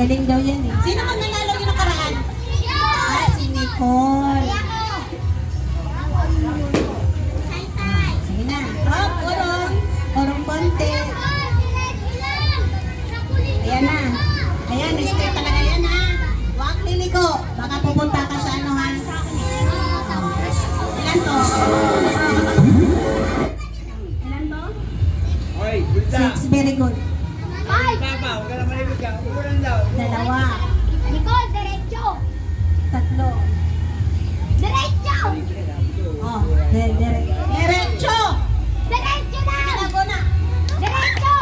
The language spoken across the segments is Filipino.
Magaling daw yan eh. Sino man nanalo yung nakaraan? Ah, si Nicole. Sige na. Oh, kurong. Kurong konti. Ayan na. Ayan, straight talaga yan ha. Huwag liliko. Baka pupunta ka sa ano ha. Ilan to? Ilan to? Oy, bulta. 6, very good. Papa, huwag ka na malibig ka. Ukuran daw. 2. Nicole, derecho! 3. Derecho! Oh, diretso! Derecho na! Lago na! Derecho!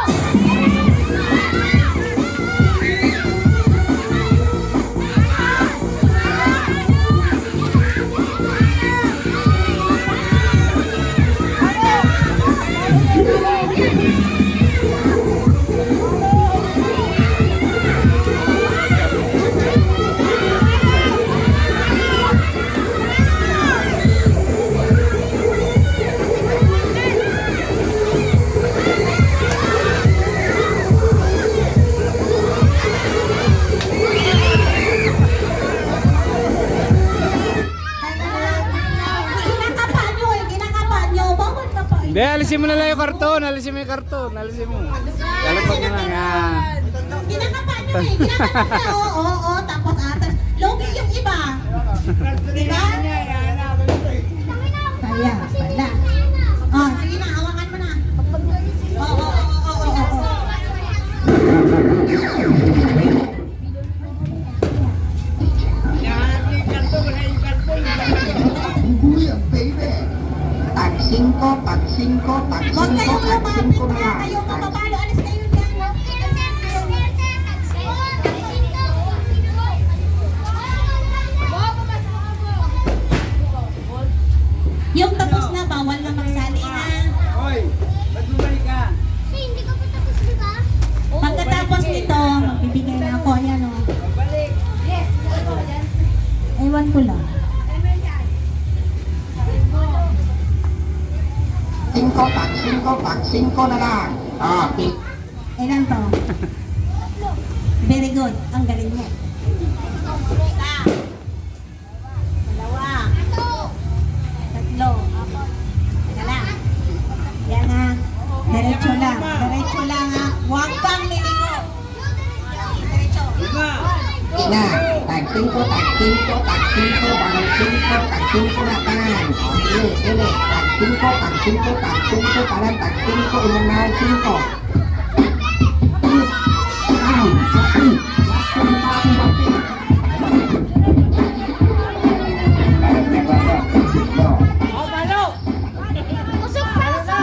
Kinakapan nyo eh, kinakapan nyo. Bawal ka pa eh. Hindi, alisin mo na lang yung karton. Alisin mo yung karton. Alisin mo. Lalapag na lang. Yan. Kinakapan nyo eh, kinakapan nyo. Oo, tapos atas. Logi yung iba. Diba? Kaya, wala. Oh, sige na, hawakan mo na. Oo. Lahat ng karto, wala yung karto. Tag 5, tag 5, tag 5, Huwag kayong tag 5 lumapit na na lang. kayong mapapalo. Alis kayo dyan. Yung tapos na, bawal na magsali ha. Oy, ba't bumalik ka? Hindi ka pa tapos, di ba? Pagkatapos nito, magbibigay na ako. Ayan o. Balik. Ewan ko lang. 5, tag 5, tag 5 na lang. Ah, pick. Ilan to? Very good. Ang galing mo. Isa. 2. 3. Teka lang. Yan ha. Diretso lang. Diretso lang ha. Huwag kang lilingo. Diretso. Lima. Na, tag 5, tag 5, tag 5, barang 5, tag 5 na tan. Okay, ulit. Tag 5, tag 5, tag 5, parang tag 5, umunahal 5. Oh, balo. Usok pa sa!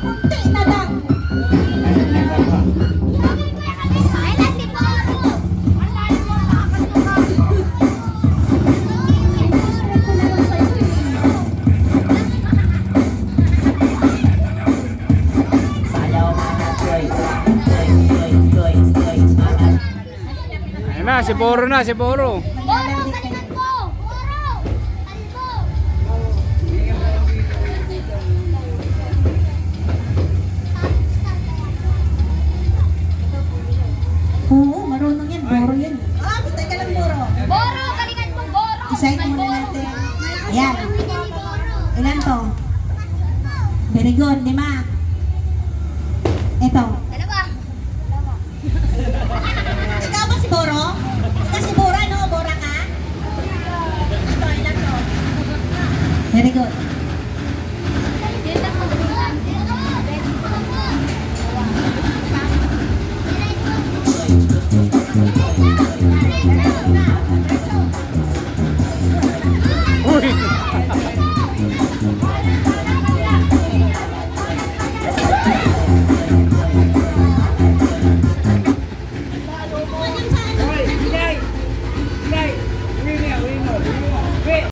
Kunti na lang. Ay, nasi Poro! Wala yung mga Ayun na, si Boro na, si Boro. Poro, balikan mo! Poro! Albo! Oo, marunong yan. Boro yan. Ah, basta ka lang boro. Boro, balikan mo! Boro! Isahin muna natin. Ayan. Boro! Ilan to? Very good. 5.